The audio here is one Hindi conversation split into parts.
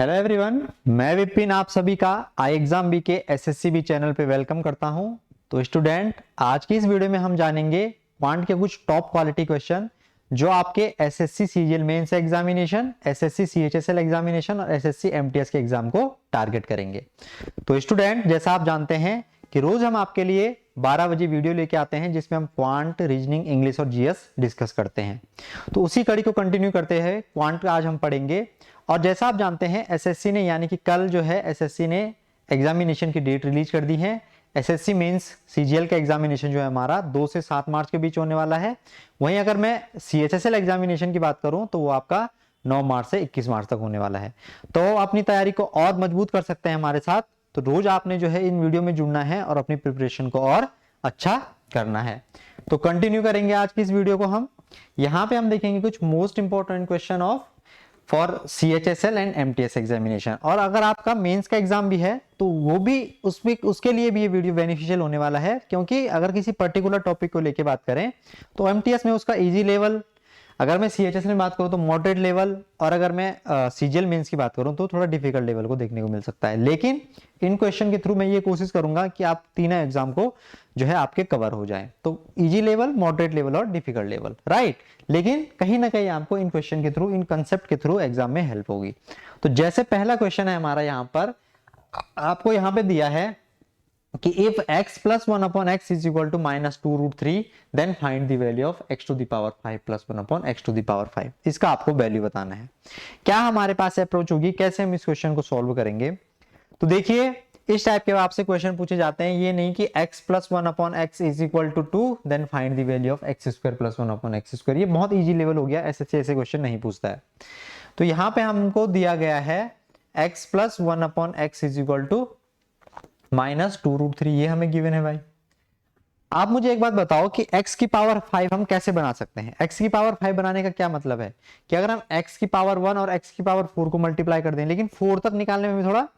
हेलो एवरीवन, मैं विपिन आप सभी का आई एग्जाम बी के एसएससी बी चैनल पे वेलकम करता हूं। तो स्टूडेंट, आज की इस वीडियो में हम जानेंगे क्वांट के कुछ टॉप क्वालिटी क्वेश्चन जो आपके SSC CGL mains examination, SSC CHSL examination और एसएससी एमटीएस के एग्जाम को टारगेट करेंगे। तो स्टूडेंट, जैसा आप जानते हैं कि रोज हम आपके लिए 12 बजे वीडियो लेके आते हैं जिसमें हम क्वांट, रीजनिंग, इंग्लिश और जीएस डिस्कस करते हैं। तो उसी कड़ी को कंटिन्यू करते हैं क्वांट आज हम पढ़ेंगे। और जैसा आप जानते हैं एसएससी ने यानी कि कल जो है एसएससी ने एग्जामिनेशन की डेट रिलीज कर दी है। एसएससी मेंस सीजीएल का एग्जामिनेशन जो है हमारा 2 से 7 मार्च के बीच होने वाला है। वहीं अगर मैं सीएचएसएल एग्जामिनेशन की बात करूं तो वो आपका 9 मार्च से 21 मार्च तक होने वाला है। तो अपनी तैयारी को और मजबूत कर सकते हैं हमारे साथ। तो रोज आपने जो है इन वीडियो में जुड़ना है और अपनी प्रिपरेशन को और अच्छा करना है। तो कंटिन्यू करेंगे आज की इस वीडियो को हम। यहाँ पे हम देखेंगे कुछ most important question of for CHSL and MTS examination. और अगर आपका मेंस का एग्जाम भी है तो वो भी उसके लिए भी ये वीडियो बेनिफिशियल होने वाला है, क्योंकि अगर किसी पर्टिकुलर टॉपिक को लेके बात करें तो एमटीएस में उसका इजी लेवल, अगर मैं सीएचएस में बात करूं तो मॉडरेट लेवल, और अगर मैं सीजीएल मेंस की बात करूं तो थोड़ा डिफिकल्ट लेवल को देखने को मिल सकता है। लेकिन इन क्वेश्चन के थ्रू मैं ये कोशिश करूंगा कि आप तीनों एग्जाम को जो है आपके कवर हो जाए। तो इजी लेवल, मॉडरेट लेवल और डिफिकल्ट लेवल, राइट। लेकिन कहीं ना कहीं आपको इन क्वेश्चन के थ्रू, इन कंसेप्ट के थ्रू एग्जाम में हेल्प होगी। तो जैसे पहला क्वेश्चन है हमारा, यहाँ पर आपको यहाँ पे दिया है कि if x plus 1 upon x is equal to minus 2 root 3 then find the value of x to the power 5 plus 1 upon x to the power 5। इसका आपको वैल्यू बताना है। क्या हमारे पास अप्रोच होगी, कैसे हम इस क्वेश्चन को सॉल्व करेंगे? तो देखिए, इस टाइप के आपसे क्वेश्चन पूछे जाते हैं। ये नहीं कि x plus 1 upon x is equal to 2 then find the value of x square plus 1 upon x square। ये बहुत इजी लेवल हो गया, ऐसे क्वेश्चन नहीं पूछता है। तो यहाँ पे हमको दिया गया है x plus 1 upon x is equal to minus 2 root 3, ये हमें गिवन है भाई। आप मुझे एक बात बताओ कि x की पावर 5 हम कैसे बना सकते हैं? x की पावर 5 बनाने का क्या मतलब है कि अगर हम x की पावर 1 और x की पावर 4 को मल्टीप्लाई कर दें, लेकिन 4 तक निकालने में भी थोड़ा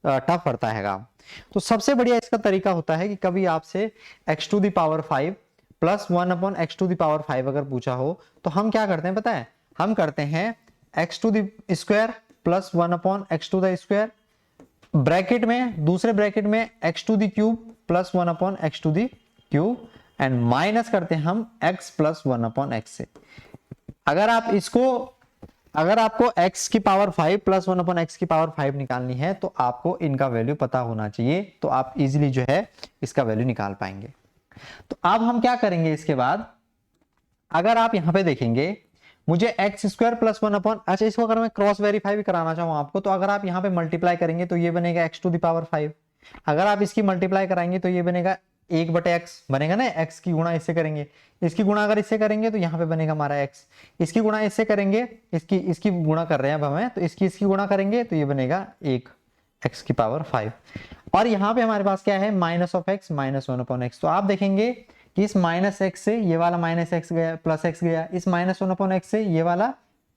टफ पड़ता है काम। तो सबसे बढ़िया इसका तरीका होता है कि कभी आपसे x to the power 5 plus 1 upon x to the power 5 अगर पूछा हो तो हम क्या करते हैं पता है? हम करते हैं x to the square plus 1 upon x to the square, bracket में, दूसरे ब्रैकेट में x to the cube plus 1 upon x to the cube, and minus करते हैं हम x प्लस 1 अपॉन x से। अगर आपको x की पावर 5 प्लस 1 अपॉन x की पावर 5 निकालनी है तो आपको इनका वैल्यू पता होना चाहिए, तो आप इजीली जो है इसका वैल्यू निकाल पाएंगे। तो अब हम क्या करेंगे इसके बाद, अगर आप यहां पे देखेंगे मुझे एक्स स्क्वायर प्लस 1 अपॉन, अच्छा इसको अगर मैं क्रॉस वेरीफाई भी कराना चाहूँ आपको, तो अगर आप यहाँ पे मल्टीप्लाई करेंगे तो ये बनेगा एक्स टू द पावर 5। अगर आप इसकी मल्टीप्लाई कराएंगे तो ये बनेगा 1/x बनेगा ना, x की गुणा इससे करेंगे, इसकी गुणा अगर इससे करेंगे तो यहाँ पे बनेगा हमारा x, इसकी गुणा इससे करेंगे, इसकी गुणा कर रहे हैं अब हमें, तो इसकी गुणा करेंगे तो ये बनेगा 1 x की पावर 5। और यहाँ पे हमारे पास क्या है, minus of x minus 1 upon x। तो आप देखेंगे कि इस माइनस एक्स से ये वाला माइनस एक्स गया, प्लस एक्स गया, इस माइनस 1 अपॉन एक्स से ये वाला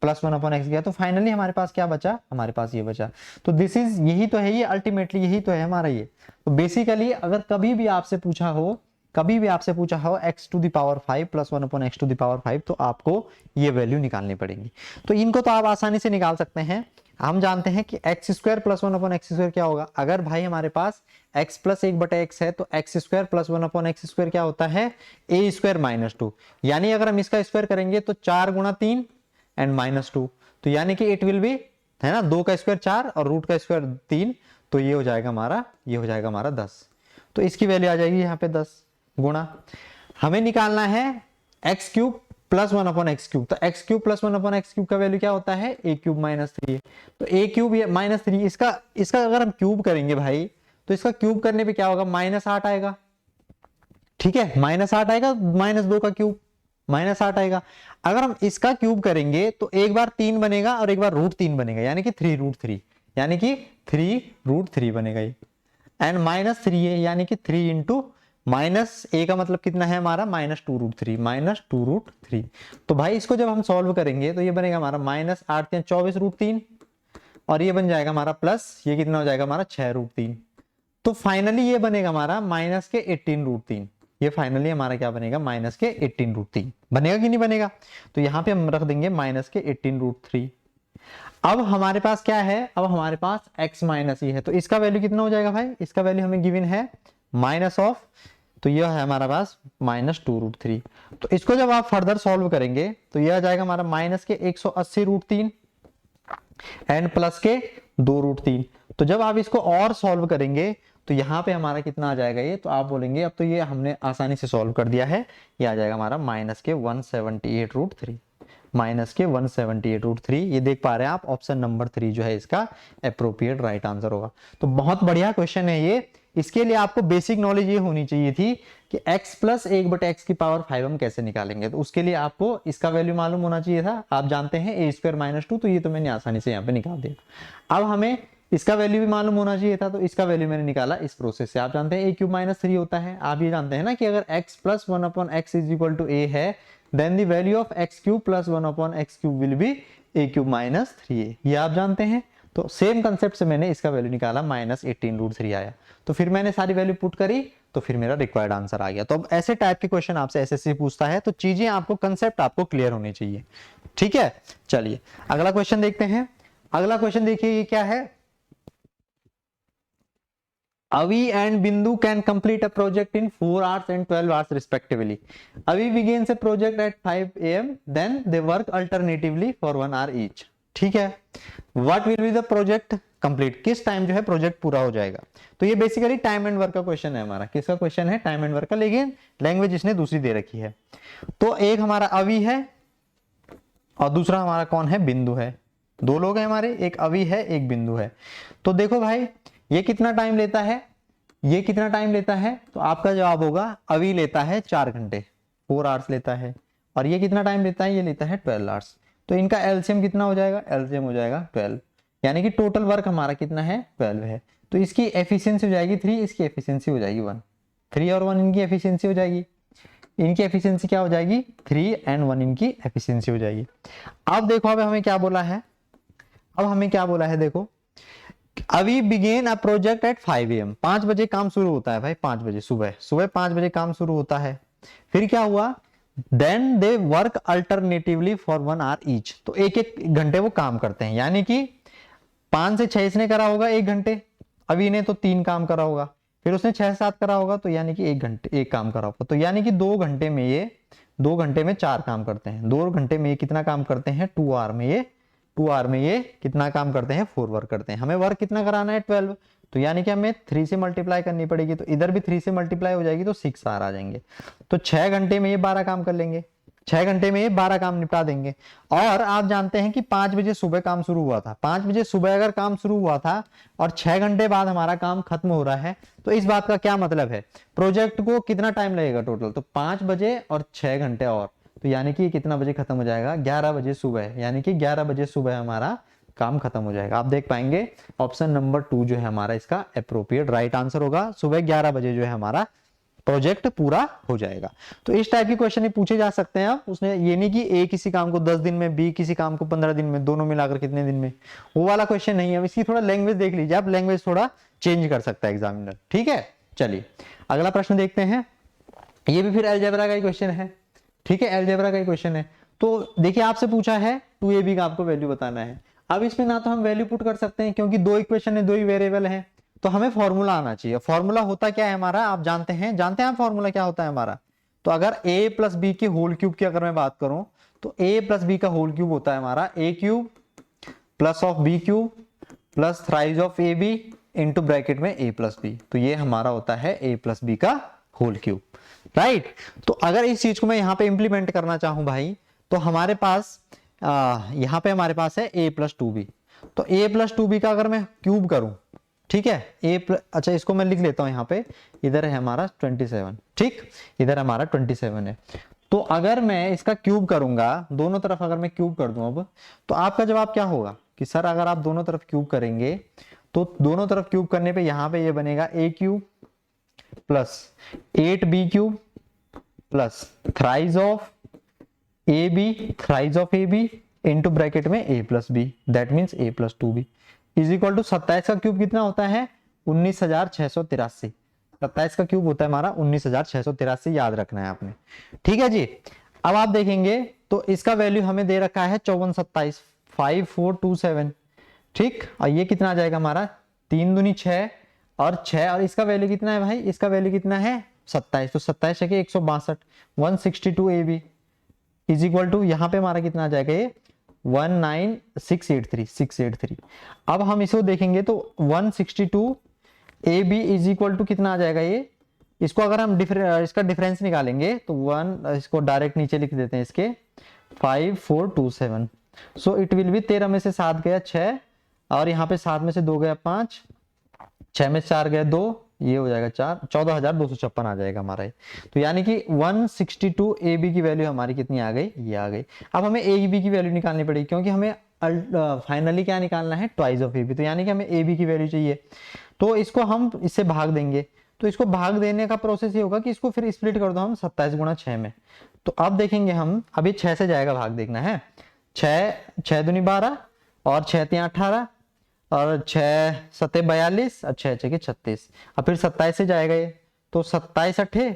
प्लस 1 अपॉन एक्स गया, तो फाइनली हमारे पास क्या बचा, हमारे पास ये बचा। तो दिस इज, यही तो है ये, अल्टीमेटली यही तो है हमारा ये। तो बेसिकली अगर कभी भी आपसे पूछा हो x to the power 5 plus 1 upon x to the power 5, तो आपको ये वैल्यू निकालनी पड़ेगी। तो इनको तो आप आसानी से निकाल सकते हैं। हम जानते हैं कि x square plus 1 upon x square क्या होगा। अगर भाई हमारे पास x प्लस 1/x है तो x square plus 1 upon x square क्या होता है, a स्क्वायर माइनस 2। यानी अगर हम इसका स्क्वायर करेंगे तो 4 गुणा 3 एंड माइनस 2, तो यानी कि इट विल बी, है ना, 2 का स्क्वायर 4 और रूट का स्क्वायर 3, तो ये हो जाएगा हमारा 10। तो इसकी वैल्यू आ जाएगी यहाँ पे 10 गुणा, हमें निकालना है x cube plus 1 upon x cube. तो x cube plus 1 upon x cube का वैल्यू क्या होता है, ए क्यूब माइनस 3। तो ए क्यूब माइनस 3, इसका अगर हम क्यूब करेंगे भाई तो इसका क्यूब करने पे क्या होगा, -8 आएगा। ठीक है, -8 आएगा, -2 का क्यूब -8 आएगा। अगर हम इसका क्यूब करेंगे तो एक बार 3 बनेगा और एक बार √3 बनेगा, यानी कि 3√3, यानी कि 3√3 बनेगा ये, एंड -3 है यानी कि 3 इंटू माइनस ए का मतलब कितना है हमारा, -2√3। तो भाई इसको जब हम सॉल्व करेंगे तो ये बनेगा हमारा -8 × 24 √3, और ये बन जाएगा हमारा प्लस, ये कितना हो जाएगा हमारा 6√3। तो फाइनली ये बनेगा हमारा -18√3। ये फाइनली हमारा क्या बनेगा, -18√3 बनेगा कि नहीं बनेगा। तो यहाँ पे हम रख देंगे -18√3। अब हमारे पास क्या है, अब हमारे पास x माइनस ई है, तो इसका वैल्यू कितना हो जाएगा भाई, इसका वैल्यू हमें गिवन है माइनस ऑफ, तो यह है हमारा पास -2√3। तो इसको जब आप फर्दर सॉल्व करेंगे तो यह आ जाएगा हमारा माइनस के 180√3 एंड प्लस के 2√3। तो जब आप इसको और सॉल्व करेंगे तो यहाँ पे हमारा कितना आ जाएगा ये, तो आप बोलेंगे अब तो ये हमने आसानी से सॉल्व कर दिया है, ये आ जाएगा हमारा माइनस के 178√3, माइनस के 178√3। ये देख पा रहे हैं आप, ऑप्शन नंबर 3 जो है इसका अप्रोप्रिएट राइट आंसर होगा। तो बहुत बढ़िया क्वेश्चन है ये। इसके लिए आपको बेसिक नॉलेज ये होनी चाहिए थी कि x प्लस 1/x की पावर 5 हम कैसे निकालेंगे। तो उसके लिए आपको इसका वैल्यू मालूम होना चाहिए था। आप जानते हैं a² - 2, तो ये तो मैंने आसानी से यहाँ पे निकाल दिया। अब हमें इसका वैल्यू भी मालूम होना चाहिए था, तो इसका वैल्यू मैंने निकाला इस प्रोसेस से। आप जानते हैं a³ - 3 होता है। आप ये जानते हैं ना कि अगर x plus 1/x is equal to a है, then the value of x³ plus 1/x³ will be a³ - 3a। ये आप जानते हैं। तो सेम कंसेप्ट से मैंने इसका वैल्यू निकाला, -18√3 आया। तो फिर मैंने सारी वैल्यू पुट करी, तो फिर मेरा रिक्वायर्ड आंसर आ गया। तो अब ऐसे टाइप के क्वेश्चन आपसे एसएससी पूछता है, तो चीजें आपको, कंसेप्ट आपको क्लियर होनी चाहिए। ठीक है, चलिए अगला क्वेश्चन देखते हैं। अगला क्वेश्चन देखिए ये क्या है। Avi and Bindu can complete a project in 4 hours and 12 hours respectively. Avi begins a project at 5 AM, then they work alternatively for 1 hour each. ठीक है, what will be the project complete? किस टाइम जो है प्रोजेक्ट पूरा हो जाएगा। तो ये बेसिकली टाइम एंड वर्क का क्वेश्चन है हमारा। किसका क्वेश्चन है? टाइम एंड वर्क का, लेकिन लैंग्वेज इसने दूसरी दे रखी है। तो एक हमारा अवी है और दूसरा हमारा कौन है? बिंदु है। दो लोग हैं हमारे, एक अवी है एक बिंदु है। तो देखो भाई, ये कितना टाइम लेता है, ये कितना टाइम लेता है, तो आपका जवाब होगा अवी लेता है 4 घंटे, 4 आवर्स लेता है। और ये कितना टाइम लेता है? ये लेता है 12 आवर्स। तो इनका एलसीएम कितना हो जाएगा? एलसीएम हो जाएगा 12, यानी कि टोटल वर्क हमारा कितना है? 12 है। तो इसकी एफिशिएंसी हो जाएगी 3, इसकी एफिशिएंसी हो जाएगी 1। 3 और 1 इनकी एफिशिएंसी हो जाएगी। इनकी एफिशिएंसी क्या हो जाएगी? 3 एंड 1 इनकी एफिशिएंसी हो जाएगी। अब देखो, अब हमें क्या बोला है, अब हमें क्या बोला है, देखो अभी begin a project at 5 AM, 5 बजे काम शुरू होता है भाई, 5 बजे सुबह, सुबह 5 बजे काम शुरू होता है। फिर क्या हुआ? Then they work alternatively for 1 hour each. तो एक एक घंटे वो काम करते हैं, यानी कि 5 से 6 इसने करा होगा 1 घंटे, अभी ने तो 3 काम करा होगा, फिर उसने 6 से 7 करा होगा, तो यानी कि 1 घंटे 1 काम करा होगा। तो यानी कि 2 घंटे में ये, 2 घंटे में 4 काम करते हैं। 2 घंटे में ये कितना काम करते हैं? 2 आवर में ये, 2 आवर में ये कितना काम करते हैं? 4 वर्क करते हैं। हमें वर्क कितना कराना है? 12। तो यानी कि हमें 3 से मल्टीप्लाई करनी पड़ेगी, तो इधर भी 3 से मल्टीप्लाई हो जाएगी, तो 6 आवर आ जाएंगे। तो 6 घंटे में ये 12 काम कर लेंगे, 6 घंटे में ये 12 काम निपटा देंगे। और आप जानते हैं कि 5 बजे सुबह काम शुरू हुआ था, 5 बजे सुबह अगर काम शुरू हुआ था और 6 घंटे बाद हमारा काम खत्म हो रहा है, तो इस बात का क्या मतलब है? प्रोजेक्ट को कितना टाइम लगेगा टोटल? तो 5 बजे और 6 घंटे और, तो यानी कि कितना बजे खत्म हो जाएगा? 11 बजे सुबह, यानी कि 11 बजे सुबह हमारा काम खत्म हो जाएगा। आप देख पाएंगे ऑप्शन नंबर 2 जो है हमारा इसका अप्रोप्रिएट राइट आंसर होगा। सुबह 11 बजे जो है हमारा प्रोजेक्ट पूरा हो जाएगा। तो इस टाइप के क्वेश्चन पूछे जा सकते हैं। आप उसने ये नहीं कि ए किसी काम को 10 दिन में, बी किसी काम को 15 दिन में, दोनों मिलाकर कितने दिन में, वो वाला क्वेश्चन नहीं है। इसकी थोड़ा लैंग्वेज देख लीजिए आप, लैंग्वेज थोड़ा चेंज कर सकता है एग्जामिनर। ठीक है, चलिए अगला प्रश्न देखते हैं। ये भी फिर अलजेब्रा का ही क्वेश्चन है। ठीक है, अलजेब्रा का ही क्वेश्चन है। तो देखिए आपसे पूछा है 2ab का आपको वैल्यू बताना है। अब इसमें ना तो हम वैल्यू पुट कर सकते हैं क्योंकि 2 इक्वेशन है, 2 ही वेरिएबल हैं, तो हमें फॉर्मूला आना चाहिए। फॉर्मूला होता क्या है हमारा? आप जानते हैं, जानते हैं आप फॉर्मूला क्या होता है हमारा? तो अगर a प्लस बी के होल क्यूब की अगर मैं बात करूं, तो a प्लस बी का होल क्यूब होता है हमारा a³ plus of b³ plus thrice of ab into bracket में a प्लस बी। तो ये हमारा होता है a प्लस बी का होल क्यूब, राइट। तो अगर इस चीज को मैं यहाँ पे इंप्लीमेंट करना चाहूं भाई, तो हमारे पास यहाँ पे हमारे पास है a प्लस 2b। तो a प्लस 2b का अगर मैं क्यूब करूं, ठीक है, अच्छा इसको मैं लिख लेता हूं यहाँ पे, इधर है हमारा 27, ठीक, इधर हमारा 27 है। तो अगर मैं इसका क्यूब करूंगा, दोनों तरफ अगर मैं क्यूब कर दूं अब, तो आपका जवाब क्या होगा कि सर अगर आप दोनों तरफ क्यूब करेंगे, तो दोनों तरफ क्यूब करने पे यहाँ पे ये बनेगा a³ plus 8b³ plus thrice of ab into bracket में a plus b, that means a plus 2b is equal to 27 का क्यूब कितना होता है? 19,683। 27 का क्यूब होता है हमारा 19,683, याद रखना है आपने। ठीक है जी। अब आप देखेंगे तो इसका वैल्यू हमें दे रखा है 5427, 5427, ठीक। और ये कितना आ जाएगा हमारा 3 दूनी 6 और 6, और इसका वैल्यू कितना है भाई, इसका वैल्यू कितना है 27, तो 27 है कि 162, 162 AB इज इक्वल टू, यहाँ पे हमारा कितना आ जाएगा ये 19683। अब हम इसको देखेंगे तो 162 AB इज इक्वल टू कितना आ जाएगा ये, इसको अगर हम इसका डिफरेंस निकालेंगे तो 1, इसको डायरेक्ट नीचे लिख देते हैं इसके 5427। सो इट विल बी 13 में से 7 गया 6, और यहाँ पे 7 में से 2 गया 5, 6 में से 4 गया 2, ये हो जाएगा 4, 14,256 आ जाएगा हमारा ये। तो यानी कि 162 AB की वैल्यू हमारी कितनी आ गई, ये आ गई। अब हमें AB की वैल्यू निकालनी पड़ेगी, क्योंकि हमें फाइनली क्या निकालना है, ट्वाइस ऑफ AB। तो यानी कि हमें AB की वैल्यू चाहिए, तो इसको हम इससे भाग देंगे। तो इसको भाग देने का प्रोसेस ये होगा कि इसको फिर स्प्लिट कर दो हम 27 गुणा 6 में। तो अब देखेंगे हम, अभी 6 से जाएगा भाग, देखना है 6 दूनी 12 और 6 3 18 और 6 7 42 और 6 6 36, अब फिर 27 से जाएगा ये, तो 27 8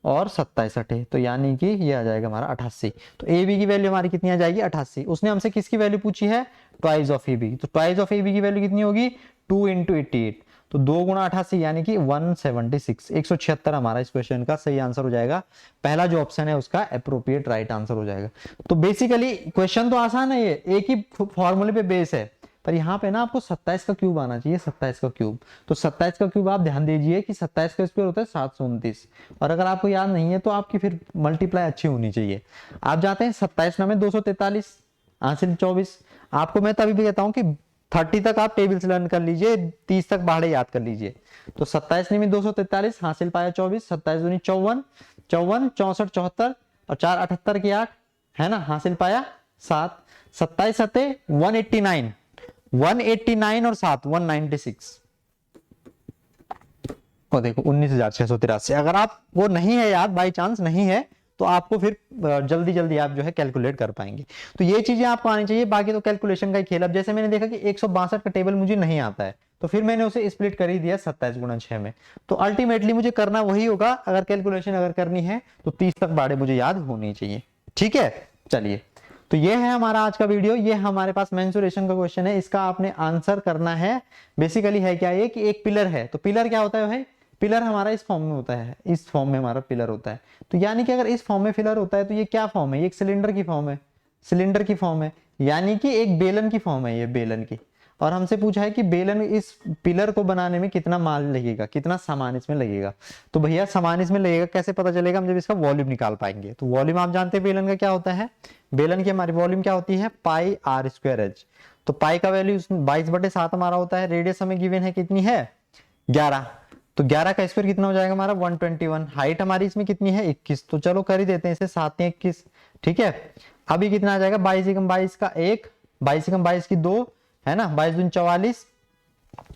और 27 8, तो यानी कि ये आ जाएगा हमारा 88। तो AB की वैल्यू हमारी कितनी आ जाएगी 88। उसने हमसे किसकी वैल्यू पूछी है, ट्वाइस ऑफ AB। तो ट्वाइस ऑफ AB की वैल्यू कितनी होगी 2 × 88, तो 2 गुणा 88 यानी कि 176, 176 हमारा इस क्वेश्चन का सही आंसर हो जाएगा। पहला जो ऑप्शन है उसका एप्रोप्रिएट राइट आंसर हो जाएगा। तो बेसिकली क्वेश्चन तो आसान है, ये एक ही फॉर्मूले पे बेस है, पर यहाँ पे ना आपको 27 का क्यूब आना चाहिए, 27 का क्यूब। तो 27 का क्यूब आप ध्यान दीजिए कि 27 का स्क्वायर होता है 729, और अगर आपको याद नहीं है तो आपकी फिर मल्टीप्लाई अच्छी होनी चाहिए। आप जाते हैं 27 में 243 हासिल 24। आपको मैं तभी भी कहता हूँ कि 30 तक आप टेबल्स लर्न कर लीजिए, 30 तक बाड़े याद कर लीजिए। तो 27 में 243 हासिल पाया 24, 27 दूनी 54, 54 64 74 और 4 78 की 8 है ना, हासिल पाया 7, 27 7 189, 189 और 7 196, और देखो 19,683। अगर आप वो नहीं है याद, बाई चांस नहीं है, तो आपको फिर जल्दी जल्दी आप जो है कैलकुलेट कर पाएंगे। तो ये चीजें आपको आनी चाहिए, बाकी तो कैलकुलेशन का ही खेल। अब जैसे मैंने देखा कि 162 का टेबल मुझे नहीं आता है, तो फिर मैंने उसे स्प्लिट कर ही दिया 27 गुणा 6 में। तो अल्टीमेटली मुझे करना वही होगा, अगर कैलकुलेशन अगर करनी है तो 30 तक बाड़े मुझे याद होनी चाहिए। ठीक है, चलिए, तो ये है हमारा आज का वीडियो। ये हमारे पास मेंसुरेशन का क्वेश्चन है, इसका आपने आंसर करना है। बेसिकली है क्या ये कि एक पिलर है, तो पिलर क्या होता है भाई, पिलर हमारा इस फॉर्म में होता है, इस फॉर्म में हमारा पिलर होता है। तो यानी कि अगर इस फॉर्म में पिलर होता है तो ये क्या फॉर्म है, ये एक सिलेंडर की फॉर्म है, सिलेंडर की फॉर्म है, यानी कि एक बेलन की फॉर्म है, ये बेलन की। और हमसे पूछा है कि बेलन इस पिलर को बनाने में कितना माल लगेगा, कितना सामान इसमें लगेगा। तो भैया सामान इसमें लगेगा कैसे पता चलेगा, हम जब इसका वॉल्यूम निकाल पाएंगे। तो वॉल्यूम आप जानते हैं बेलन का क्या होता है, बेलन की हमारी वॉल्यूम क्या होती है पाई r²h। तो पाई का वैल्यू 22/7 हमारा होता है। रेडियस हमें गिवन है कितनी है 11, तो 11 का स्क्वायर कितना हो जाएगा हमारा 121। हाइट हमारी इसमें कितनी है 21, तो चलो कर ही देते हैं इसे 7 21। ठीक है, अभी कितना आ जाएगा 22 × 22 का 1, 22 × 22 की 2 है ना, 22 दूनी 44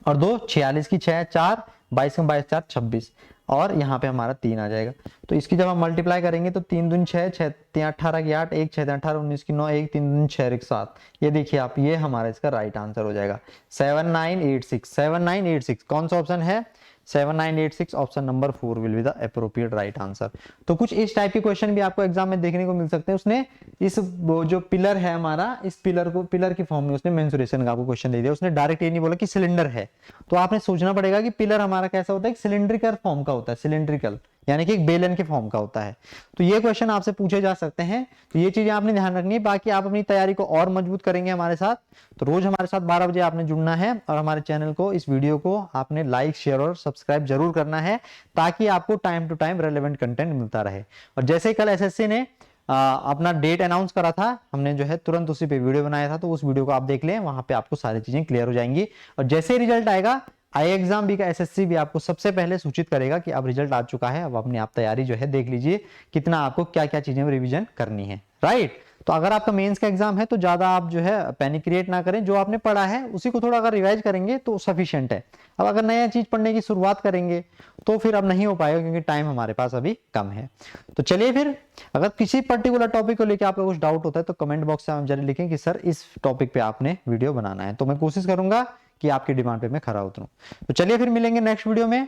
और 2 46 की 6 4, 22 × 22 4 26, और यहाँ पे हमारा 3 आ जाएगा। तो इसकी जब हम मल्टीप्लाई करेंगे तो 3 दूनी 6, 6 3 18 की 8, 1 6 18 19 की 9, 1 3 दूनी 6 7। ये देखिए आप, ये हमारा इसका राइट आंसर हो जाएगा 7986। 7986 कौन सा ऑप्शन है 7986, option number 4 will be the appropriate right answer. तो कुछ इस टाइप के क्वेश्चन भी आपको एग्जाम में देखने को मिल सकते हैं। उसने इस जो पिलर है हमारा, इस पिलर को पिलर की फॉर्म में उसने मेंसुरेशन का आपको क्वेश्चन दे दिया। उसने डायरेक्ट ये नहीं बोला कि सिलेंडर है, तो आपने सोचना पड़ेगा कि पिलर हमारा कैसा होता है, सिलिंड्रिकल फॉर्म का होता है, सिलिंड्रिकल यानी कि एक बेलन के फॉर्म का होता है। तो ये क्वेश्चन आपसे पूछे जा सकते हैं, तो ये चीजें आपने ध्यान रखनी है। बाकी आप अपनी तैयारी को और मजबूत करेंगे हमारे साथ, तो रोज हमारे साथ 12 बजे आपने जुड़ना है, और हमारे चैनल को, इस वीडियो को आपने लाइक शेयर और सब्सक्राइब जरूर करना है, ताकि आपको time to time relevant content मिलता रहे। और जैसे ही कल एसएससी ने अपना डेट अनाउंस करा था, हमने जो है तुरंत उसी पे वीडियो बनाया था, तो उस वीडियो को आप देख लें, वहां पे आपको सारी चीजें क्लियर हो जाएंगी। और जैसे ही रिजल्ट आएगा, आई एग्जाम बी का एसएससी भी आपको सबसे पहले सूचित करेगा कि अब रिजल्ट आ चुका है। अब अपनी आप तैयारी जो है देख लीजिए, कितना आपको क्या क्या चीजें रिवीजन करनी है, राइट। तो अगर आपका मेंस का एग्जाम है तो ज्यादा आप जो है पैनिक क्रिएट ना करें, जो आपने पढ़ा है उसी को थोड़ा अगर रिवाइज करेंगे तो सफिशिएंट है। अब अगर नया चीज पढ़ने की शुरुआत करेंगे तो फिर अब नहीं हो पाएगा, क्योंकि टाइम हमारे पास अभी कम है। तो चलिए फिर, अगर किसी पर्टिकुलर टॉपिक को लेकर आपका कुछ डाउट होता है तो कमेंट बॉक्स में आप जरूर लिखें कि सर इस टॉपिक पे आपने वीडियो बनाना है, तो मैं कोशिश करूंगा कि आपकी डिमांड पे मैं खरा उतरूं। तो चलिए फिर मिलेंगे नेक्स्ट वीडियो में।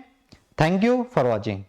Thank you for watching.